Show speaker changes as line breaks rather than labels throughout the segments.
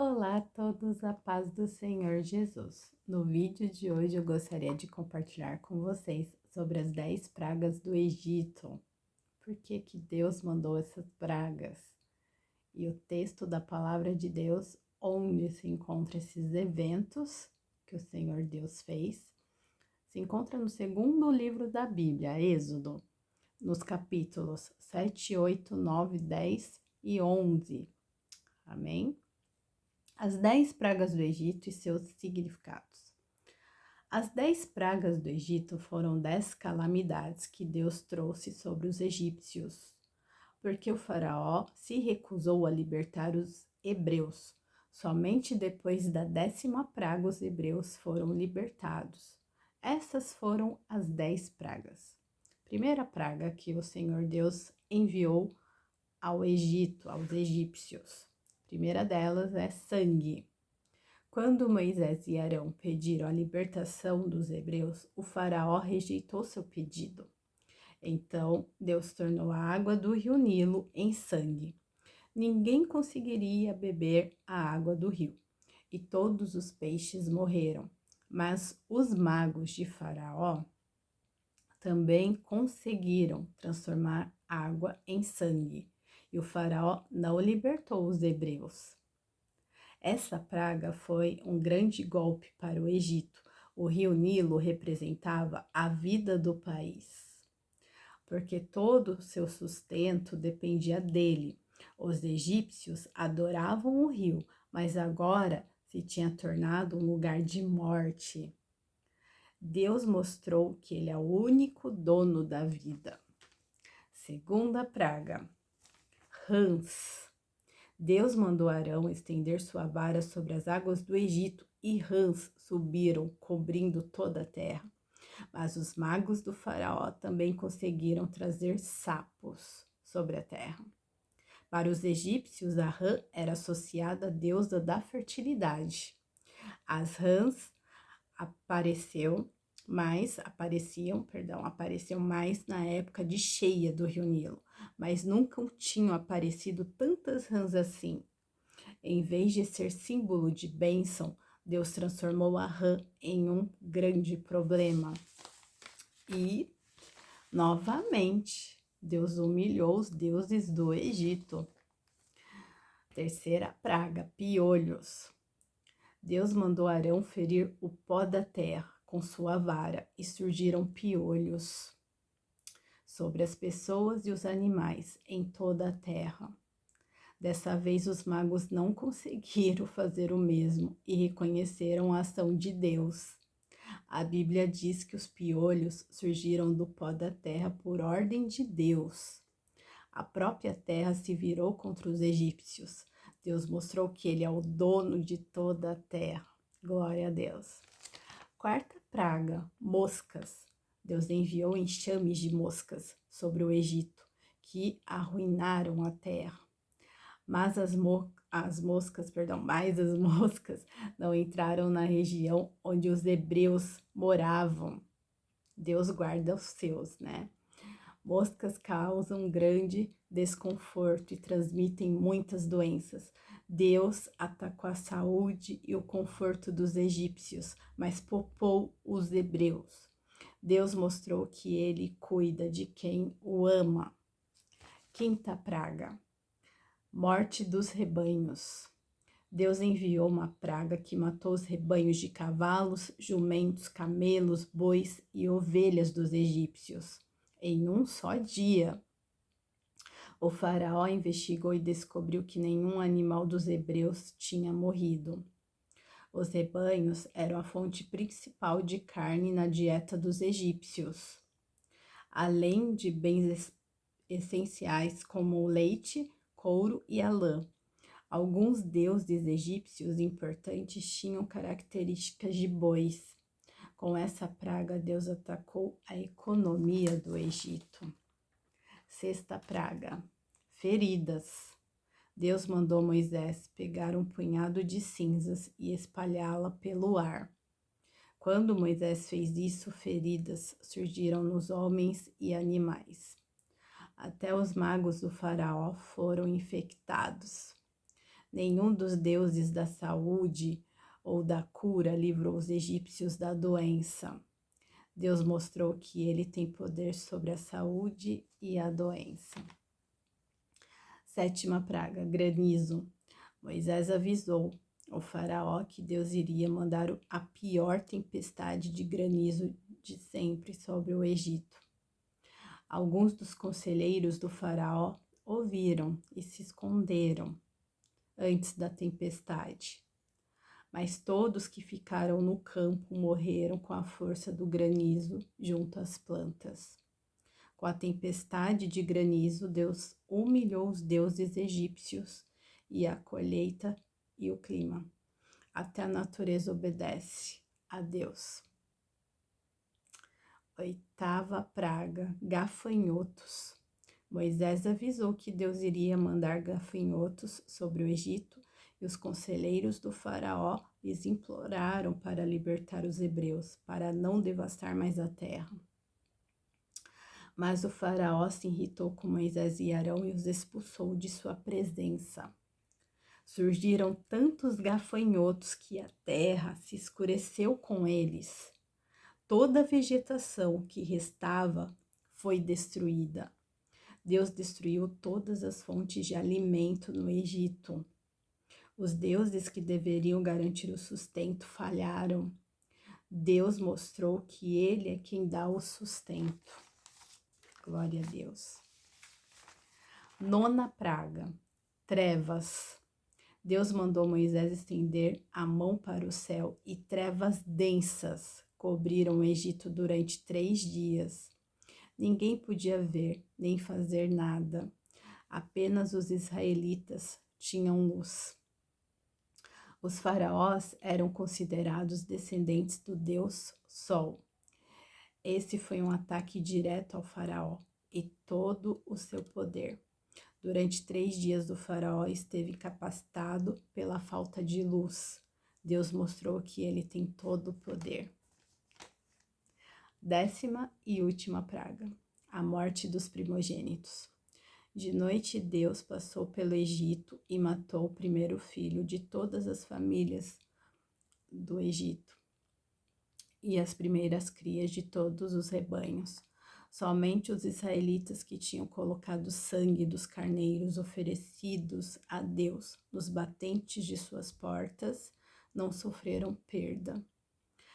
Olá a todos, a paz do Senhor Jesus. No vídeo de hoje eu gostaria de compartilhar com vocês sobre as 10 pragas do Egito. Por que que Deus mandou essas pragas? E o texto da palavra de Deus, onde se encontram esses eventos que o Senhor Deus fez, se encontra no segundo livro da Bíblia, Êxodo, nos capítulos 7, 8, 9, 10 e 11. Amém? As 10 pragas do Egito e seus significados. As 10 pragas do Egito foram 10 calamidades que Deus trouxe sobre os egípcios, porque o faraó se recusou a libertar os hebreus. Somente depois da 10ª praga os hebreus foram libertados. Essas foram as 10 pragas. Primeira praga que o Senhor Deus enviou ao Egito, aos egípcios. Primeira delas é sangue. Quando Moisés e Arão pediram a libertação dos hebreus, o faraó rejeitou seu pedido. Então, Deus tornou a água do rio Nilo em sangue. Ninguém conseguiria beber a água do rio, e todos os peixes morreram. Mas os magos de Faraó também conseguiram transformar água em sangue, e o faraó não libertou os hebreus. Essa praga foi um grande golpe para o Egito. O rio Nilo representava a vida do país, porque todo o seu sustento dependia dele. Os egípcios adoravam o rio, mas agora se tinha tornado um lugar de morte. Deus mostrou que ele é o único dono da vida. Segunda praga, rãs. Deus mandou Arão estender sua vara sobre as águas do Egito e rãs subiram, cobrindo toda a terra. Mas os magos do faraó também conseguiram trazer sapos sobre a terra. Para os egípcios, a rã era associada à deusa da fertilidade. As rãs apareciam mais na época de cheia do rio Nilo, mas nunca tinham aparecido tantas rãs assim. Em vez de ser símbolo de bênção, Deus transformou a rã em um grande problema. E, novamente, Deus humilhou os deuses do Egito. Terceira praga, piolhos. Deus mandou Arão ferir o pó da terra com sua vara e surgiram piolhos sobre as pessoas e os animais em toda a terra. Dessa vez os magos não conseguiram fazer o mesmo e reconheceram a ação de Deus. A Bíblia diz que os piolhos surgiram do pó da terra por ordem de Deus. A própria terra se virou contra os egípcios. Deus mostrou que ele é o dono de toda a terra. Glória a Deus. Quarta praga, moscas. Deus enviou enxames de moscas sobre o Egito, que arruinaram a terra. Mas as moscas não entraram na região onde os hebreus moravam. Deus guarda os seus, né? Moscas causam grande desconforto e transmitem muitas doenças. Deus atacou a saúde e o conforto dos egípcios, mas poupou os hebreus. Deus mostrou que ele cuida de quem o ama. Quinta praga, morte dos rebanhos. Deus enviou uma praga que matou os rebanhos de cavalos, jumentos, camelos, bois e ovelhas dos egípcios em um só dia. O faraó investigou e descobriu que nenhum animal dos hebreus tinha morrido. Os rebanhos eram a fonte principal de carne na dieta dos egípcios, além de bens essenciais como o leite, couro e a lã. Alguns deuses egípcios importantes tinham características de bois. Com essa praga, Deus atacou a economia do Egito. Sexta praga, feridas. Deus mandou Moisés pegar um punhado de cinzas e espalhá-la pelo ar. Quando Moisés fez isso, feridas surgiram nos homens e animais. Até os magos do faraó foram infectados. Nenhum dos deuses da saúde ou da cura livrou os egípcios da doença. Deus mostrou que ele tem poder sobre a saúde e a doença. 7ª praga, granizo. Moisés avisou ao faraó que Deus iria mandar a pior tempestade de granizo de sempre sobre o Egito. Alguns dos conselheiros do faraó ouviram e se esconderam antes da tempestade. Mas todos que ficaram no campo morreram com a força do granizo junto às plantas. Com a tempestade de granizo, Deus humilhou os deuses egípcios e a colheita e o clima. Até a natureza obedece a Deus. 8ª praga, gafanhotos. Moisés avisou que Deus iria mandar gafanhotos sobre o Egito e os conselheiros do faraó lhes imploraram para libertar os hebreus, para não devastar mais a terra. Mas o faraó se irritou com Moisés e Arão e os expulsou de sua presença. Surgiram tantos gafanhotos que a terra se escureceu com eles. Toda a vegetação que restava foi destruída. Deus destruiu todas as fontes de alimento no Egito. Os deuses que deveriam garantir o sustento falharam. Deus mostrou que Ele é quem dá o sustento. Glória a Deus. 9ª praga, trevas. Deus mandou Moisés estender a mão para o céu e trevas densas cobriram o Egito durante 3 dias. Ninguém podia ver nem fazer nada. Apenas os israelitas tinham luz. Os faraós eram considerados descendentes do deus Sol. Esse foi um ataque direto ao faraó e todo o seu poder. Durante 3 dias o faraó esteve incapacitado pela falta de luz. Deus mostrou que ele tem todo o poder. 10ª e última praga, a morte dos primogênitos. De noite Deus passou pelo Egito e matou o primeiro filho de todas as famílias do Egito e as primeiras crias de todos os rebanhos. Somente os israelitas que tinham colocado sangue dos carneiros oferecidos a Deus nos batentes de suas portas não sofreram perda.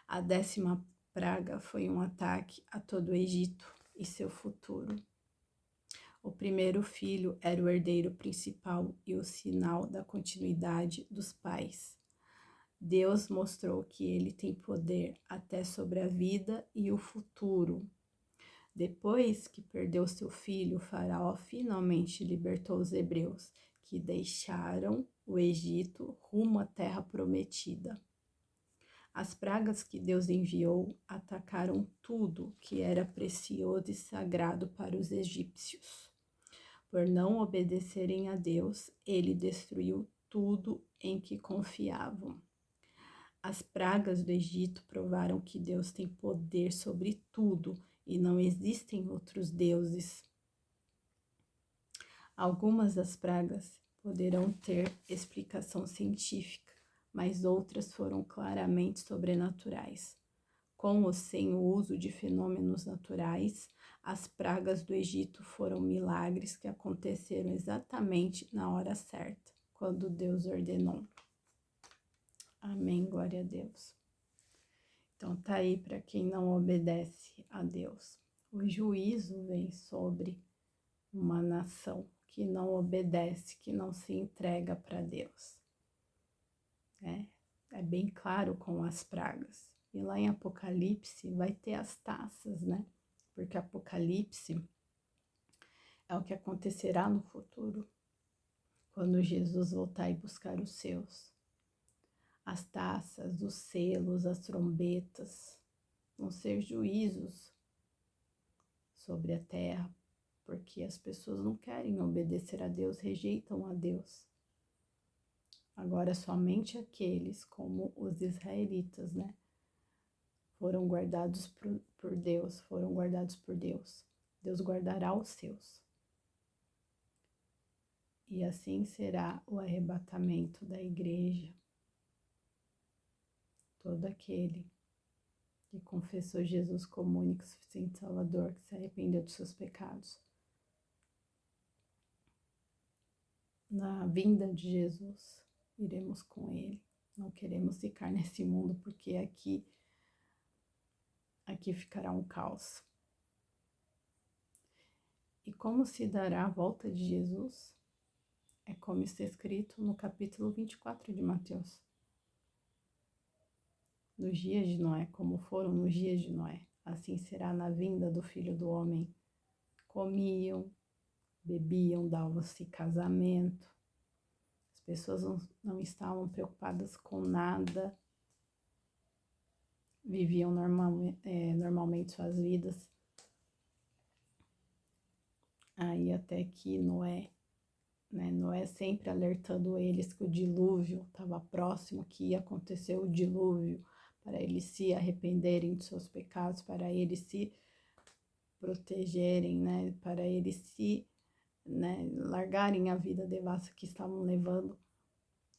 A 10ª praga foi um ataque a todo o Egito e seu futuro. O primeiro filho era o herdeiro principal e o sinal da continuidade dos pais. Deus mostrou que ele tem poder até sobre a vida e o futuro. Depois que perdeu seu filho, o faraó finalmente libertou os hebreus, que deixaram o Egito rumo à terra prometida. As pragas que Deus enviou atacaram tudo que era precioso e sagrado para os egípcios. Por não obedecerem a Deus, ele destruiu tudo em que confiavam. As pragas do Egito provaram que Deus tem poder sobre tudo e não existem outros deuses. Algumas das pragas poderão ter explicação científica, mas outras foram claramente sobrenaturais. Com ou sem o uso de fenômenos naturais, as pragas do Egito foram milagres que aconteceram exatamente na hora certa, quando Deus ordenou. Amém, glória a Deus. Então tá aí para quem não obedece a Deus. O juízo vem sobre uma nação que não obedece, que não se entrega para Deus. É bem claro com as pragas. E lá em Apocalipse vai ter as taças, né? Porque Apocalipse é o que acontecerá no futuro, quando Jesus voltar e buscar os seus. As taças, os selos, as trombetas vão ser juízos sobre a terra, porque as pessoas não querem obedecer a Deus, rejeitam a Deus. Agora, somente aqueles, como os israelitas, né? Foram guardados por Deus, foram guardados por Deus. Deus guardará os seus. E assim será o arrebatamento da igreja. Todo aquele que confessou Jesus como único e suficiente Salvador, que se arrependeu dos seus pecados. Na vinda de Jesus, iremos com Ele. Não queremos ficar nesse mundo, porque aqui ficará um caos. E como se dará a volta de Jesus? É como está escrito no capítulo 24 de Mateus. Nos dias de Noé, como foram nos dias de Noé, assim será na vinda do Filho do Homem. Comiam, bebiam, davam-se casamento. As pessoas não estavam preocupadas com nada, viviam normalmente suas vidas. Aí até que Noé sempre alertando eles que o dilúvio estava próximo, que ia acontecer o dilúvio, para eles se arrependerem de seus pecados, para eles se protegerem, né, para eles se largarem a vida devassa que estavam levando,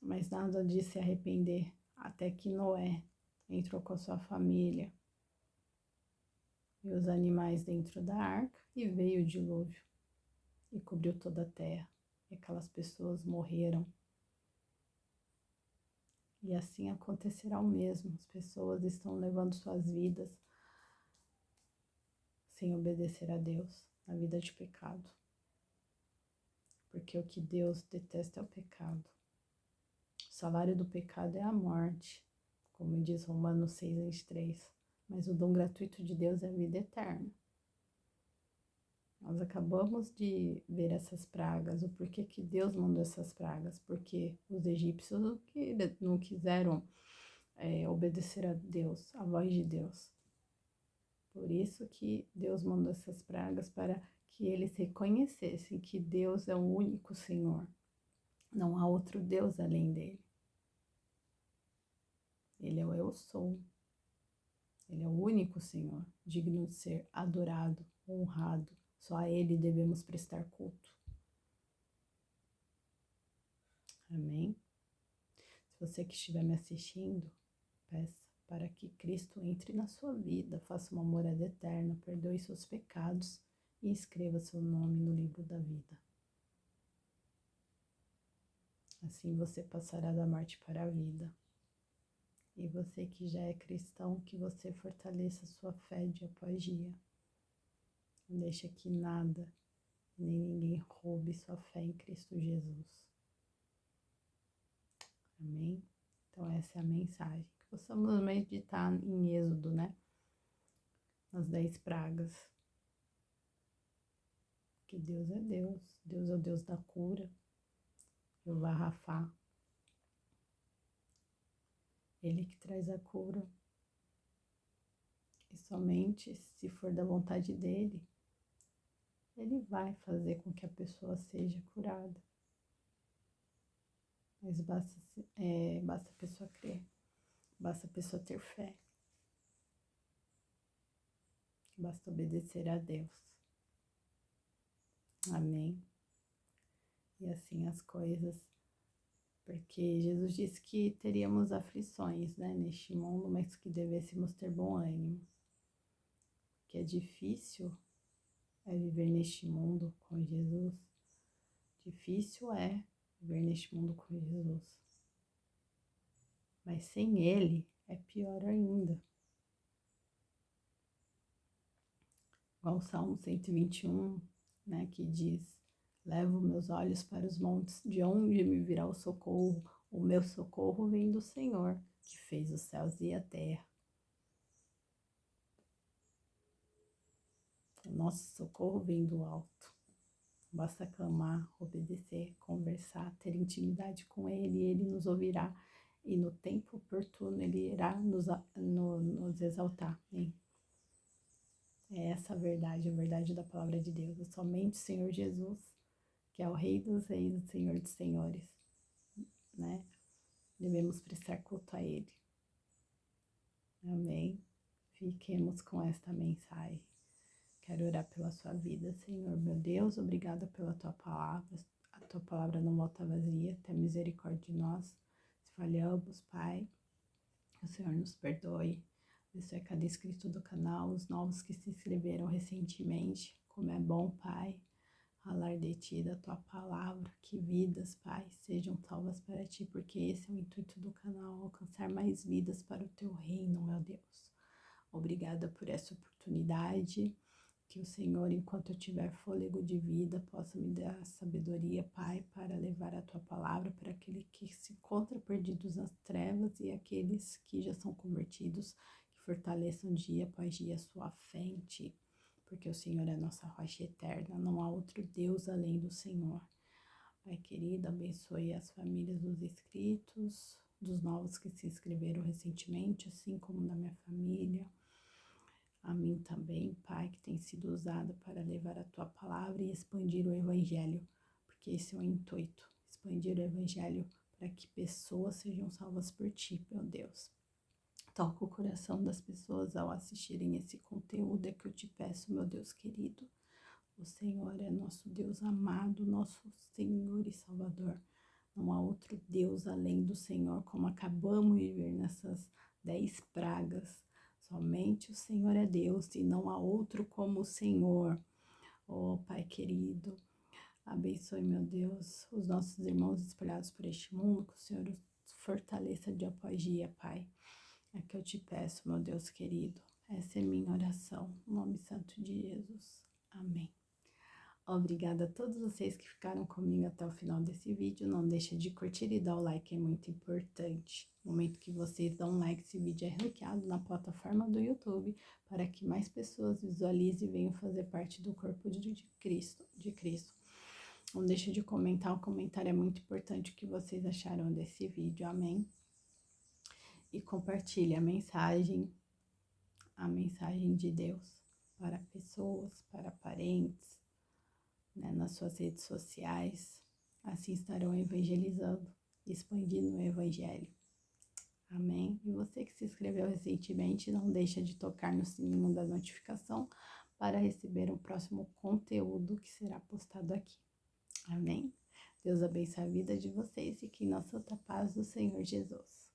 mas nada de se arrepender, até que Noé entrou com a sua família e os animais dentro da arca, e veio o dilúvio e cobriu toda a terra, e aquelas pessoas morreram. E assim acontecerá o mesmo, as pessoas estão levando suas vidas sem obedecer a Deus, na vida de pecado. Porque o que Deus detesta é o pecado. O salário do pecado é a morte, como diz Romanos 6:23. Mas o dom gratuito de Deus é a vida eterna. Nós acabamos de ver essas pragas, o porquê que Deus mandou essas pragas, porque os egípcios não quiseram obedecer a Deus, a voz de Deus. Por isso que Deus mandou essas pragas, para que eles reconhecessem que Deus é o único Senhor. Não há outro Deus além dele. Ele é o Eu Sou. Ele é o único Senhor, digno de ser adorado, honrado. Só a Ele devemos prestar culto. Amém? Se você que estiver me assistindo, peça para que Cristo entre na sua vida, faça uma morada eterna, perdoe seus pecados e escreva seu nome no livro da vida. Assim você passará da morte para a vida. E você que já é cristão, que você fortaleça sua fé dia após dia. Não deixe que nada, nem ninguém roube sua fé em Cristo Jesus. Amém? Então essa é a mensagem. Que possamos meditar em Êxodo, né? Nas 10 pragas. Que Deus é Deus. Deus é o Deus da cura. Jeová Rafá. Ele que traz a cura. E somente se for da vontade dele, ele vai fazer com que a pessoa seja curada. Mas basta a pessoa crer, basta a pessoa ter fé, basta obedecer a Deus. Amém? E assim as coisas, porque Jesus disse que teríamos aflições, né, neste mundo, mas que devêssemos ter bom ânimo. Que é difícil viver neste mundo com Jesus. Difícil é viver neste mundo com Jesus. Mas sem Ele é pior ainda. Igual o Salmo 121, né, que diz: levo meus olhos para os montes, de onde me virá o socorro? O meu socorro vem do Senhor, que fez os céus e a terra. O nosso socorro vem do alto. Basta clamar, obedecer, conversar, ter intimidade com Ele, e Ele nos ouvirá. E no tempo oportuno Ele irá nos exaltar. Hein? É essa a verdade da palavra de Deus. É somente o Senhor Jesus, que é o Rei dos Reis, o Senhor dos Senhores, né? Devemos prestar culto a Ele. Amém? Fiquemos com esta mensagem. Quero orar pela sua vida, Senhor, meu Deus. Obrigada pela tua palavra, a tua palavra não volta vazia. Tenha misericórdia de nós. Se falhamos, Pai, que o Senhor nos perdoe. Abençoe cada inscrito do canal, os novos que se inscreveram recentemente. Como é bom, Pai, falar de Ti, da Tua palavra, que vidas, Pai, sejam salvas para Ti, porque esse é o intuito do canal, alcançar mais vidas para o Teu reino, meu Deus. Obrigada por essa oportunidade, que o Senhor, enquanto eu tiver fôlego de vida, possa me dar sabedoria, Pai, para levar a Tua palavra para aquele que se encontra perdidos nas trevas e aqueles que já são convertidos, que fortaleçam dia após dia a sua fé em Ti, porque o Senhor é a nossa rocha eterna, não há outro Deus além do Senhor. Pai querido, abençoe as famílias dos inscritos, dos novos que se inscreveram recentemente, assim como da minha família. A mim também, Pai, que tem sido usada para levar a Tua palavra e expandir o Evangelho, porque esse é o intuito, expandir o Evangelho para que pessoas sejam salvas por Ti, meu Deus. Toca o coração das pessoas ao assistirem esse conteúdo, é que eu te peço, meu Deus querido. O Senhor é nosso Deus amado, nosso Senhor e Salvador. Não há outro Deus além do Senhor, como acabamos de ver nessas 10 pragas. Somente o Senhor é Deus e não há outro como o Senhor. Oh, Pai querido, abençoe, meu Deus, os nossos irmãos espalhados por este mundo, que o Senhor os fortaleça dia após dia, Pai. É que eu te peço, meu Deus querido. Essa é minha oração, no nome santo de Jesus. Amém. Obrigada a todos vocês que ficaram comigo até o final desse vídeo. Não deixa de curtir e dar o like, é muito importante. No momento que vocês dão um like, esse vídeo é ranqueado na plataforma do YouTube para que mais pessoas visualizem e venham fazer parte do corpo de Cristo. Não deixa de comentar, o comentário é muito importante o que vocês acharam desse vídeo, amém? E compartilhe a mensagem de Deus para pessoas, para parentes, né, nas suas redes sociais, assim estarão evangelizando, expandindo o evangelho. Amém? E você que se inscreveu recentemente, não deixa de tocar no sininho da notificação para receber o próximo conteúdo que será postado aqui. Amém? Deus abençoe a vida de vocês e que na santa paz do Senhor Jesus.